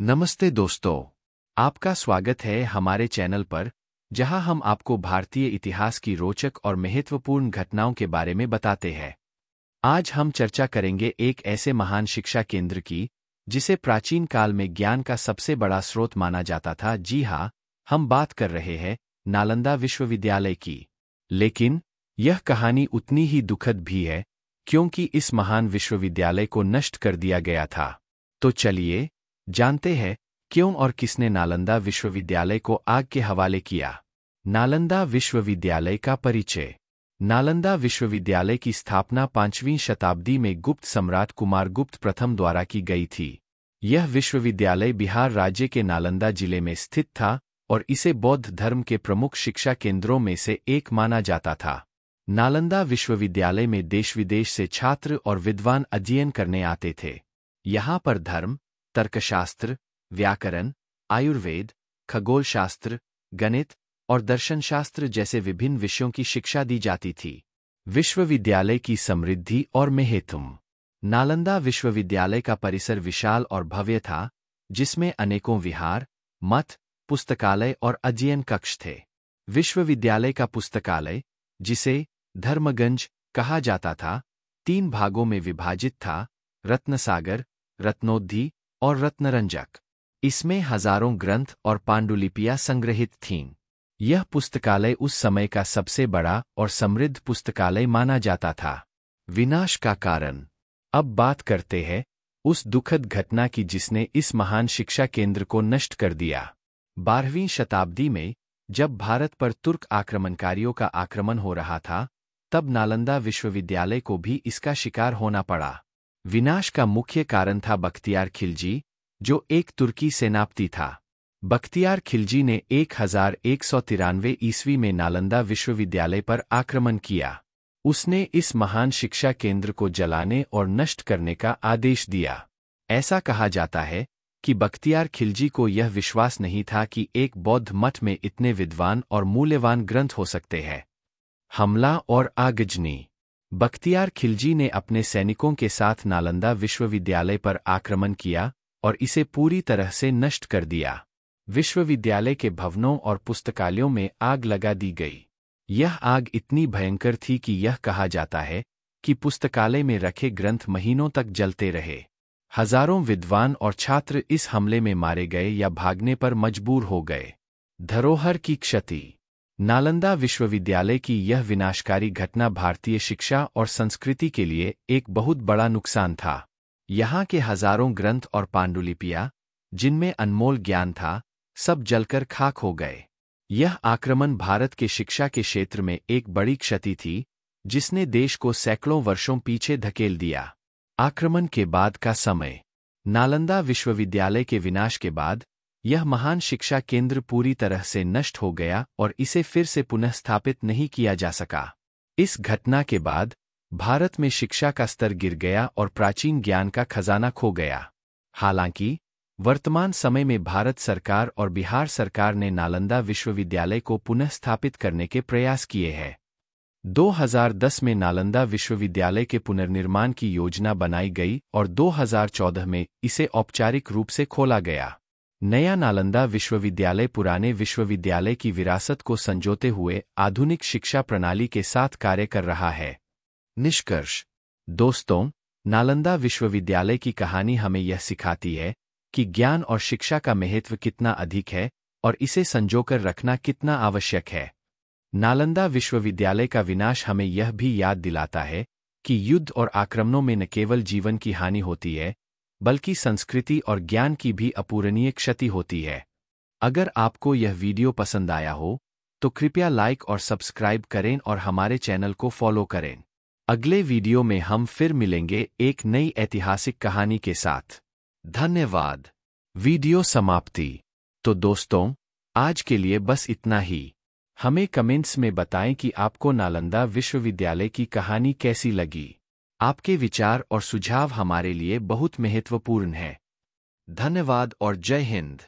नमस्ते दोस्तों, आपका स्वागत है हमारे चैनल पर, जहां हम आपको भारतीय इतिहास की रोचक और महत्वपूर्ण घटनाओं के बारे में बताते हैं। आज हम चर्चा करेंगे एक ऐसे महान शिक्षा केंद्र की, जिसे प्राचीन काल में ज्ञान का सबसे बड़ा स्रोत माना जाता था। जी हाँ, हम बात कर रहे हैं नालंदा विश्वविद्यालय की। लेकिन यह कहानी उतनी ही दुखद भी है, क्योंकि इस महान विश्वविद्यालय को नष्ट कर दिया गया था। तो चलिए जानते हैं क्यों और किसने नालंदा विश्वविद्यालय को आग के हवाले किया। नालंदा विश्वविद्यालय का परिचय। नालंदा विश्वविद्यालय की स्थापना 5वीं शताब्दी में गुप्त सम्राट कुमारगुप्त प्रथम द्वारा की गई थी। यह विश्वविद्यालय बिहार राज्य के नालंदा जिले में स्थित था और इसे बौद्ध धर्म के प्रमुख शिक्षा केंद्रों में से एक माना जाता था। नालंदा विश्वविद्यालय में देश विदेश से छात्र और विद्वान अध्ययन करने आते थे। यहाँ पर धर्म, तर्कशास्त्र, व्याकरण, आयुर्वेद, खगोलशास्त्र, गणित और दर्शनशास्त्र जैसे विभिन्न विषयों की शिक्षा दी जाती थी। विश्वविद्यालय की समृद्धि और महत्व। नालंदा विश्वविद्यालय का परिसर विशाल और भव्य था, जिसमें अनेकों विहार, मठ, पुस्तकालय और अध्ययन कक्ष थे। विश्वविद्यालय का पुस्तकालय, जिसे धर्मगंज कहा जाता था, 3 भागों में विभाजित था: रत्नसागर, रत्नोद्धी और रत्नरंजक। इसमें हजारों ग्रंथ और पांडुलिपियां संग्रहित थीं। यह पुस्तकालय उस समय का सबसे बड़ा और समृद्ध पुस्तकालय माना जाता था। विनाश का कारण। अब बात करते हैं उस दुखद घटना की जिसने इस महान शिक्षा केंद्र को नष्ट कर दिया। 12वीं शताब्दी में जब भारत पर तुर्क आक्रमणकारियों का आक्रमण हो रहा था, तब नालंदा विश्वविद्यालय को भी इसका शिकार होना पड़ा। विनाश का मुख्य कारण था बख्तियार खिलजी, जो एक तुर्की सेनापति था। बख्तियार खिलजी ने 1193 ईस्वी में नालंदा विश्वविद्यालय पर आक्रमण किया। उसने इस महान शिक्षा केंद्र को जलाने और नष्ट करने का आदेश दिया। ऐसा कहा जाता है कि बख्तियार खिलजी को यह विश्वास नहीं था कि एक बौद्ध मठ में इतने विद्वान और मूल्यवान ग्रंथ हो सकते हैं। हमला और आगजनी। बख्तियार खिलजी ने अपने सैनिकों के साथ नालंदा विश्वविद्यालय पर आक्रमण किया और इसे पूरी तरह से नष्ट कर दिया। विश्वविद्यालय के भवनों और पुस्तकालयों में आग लगा दी गई। यह आग इतनी भयंकर थी कि यह कहा जाता है कि पुस्तकालय में रखे ग्रंथ महीनों तक जलते रहे। हजारों विद्वान और छात्र इस हमले में मारे गए या भागने पर मजबूर हो गए। धरोहर की क्षति। नालंदा विश्वविद्यालय की यह विनाशकारी घटना भारतीय शिक्षा और संस्कृति के लिए एक बहुत बड़ा नुकसान था। यहाँ के हजारों ग्रंथ और पांडुलिपियां, जिनमें अनमोल ज्ञान था, सब जलकर खाक हो गए। यह आक्रमण भारत के शिक्षा के क्षेत्र में एक बड़ी क्षति थी, जिसने देश को सैकड़ों वर्षों पीछे धकेल दिया। आक्रमण के बाद का समय। नालंदा विश्वविद्यालय के विनाश के बाद यह महान शिक्षा केंद्र पूरी तरह से नष्ट हो गया और इसे फिर से पुनः स्थापित नहीं किया जा सका। इस घटना के बाद भारत में शिक्षा का स्तर गिर गया और प्राचीन ज्ञान का खजाना खो गया। हालांकि वर्तमान समय में भारत सरकार और बिहार सरकार ने नालंदा विश्वविद्यालय को पुनः स्थापित करने के प्रयास किए हैं। 2010 में नालंदा विश्वविद्यालय के पुनर्निर्माण की योजना बनाई गई और 2014 में इसे औपचारिक रूप से खोला गया। नया नालंदा विश्वविद्यालय पुराने विश्वविद्यालय की विरासत को संजोते हुए आधुनिक शिक्षा प्रणाली के साथ कार्य कर रहा है। निष्कर्ष। दोस्तों, नालंदा विश्वविद्यालय की कहानी हमें यह सिखाती है कि ज्ञान और शिक्षा का महत्व कितना अधिक है और इसे संजोकर रखना कितना आवश्यक है। नालंदा विश्वविद्यालय का विनाश हमें यह भी याद दिलाता है कि युद्ध और आक्रमणों में न केवल जीवन की हानि होती है, बल्कि संस्कृति और ज्ञान की भी अपूरणीय क्षति होती है। अगर आपको यह वीडियो पसंद आया हो, तो कृपया लाइक और सब्सक्राइब करें और हमारे चैनल को फॉलो करें। अगले वीडियो में हम फिर मिलेंगे एक नई ऐतिहासिक कहानी के साथ। धन्यवाद। वीडियो समाप्ति। तो दोस्तों, आज के लिए बस इतना ही। हमें कमेंट्स में बताएं कि आपको नालंदा विश्वविद्यालय की कहानी कैसी लगी। आपके विचार और सुझाव हमारे लिए बहुत महत्वपूर्ण हैं। धन्यवाद और जय हिंद।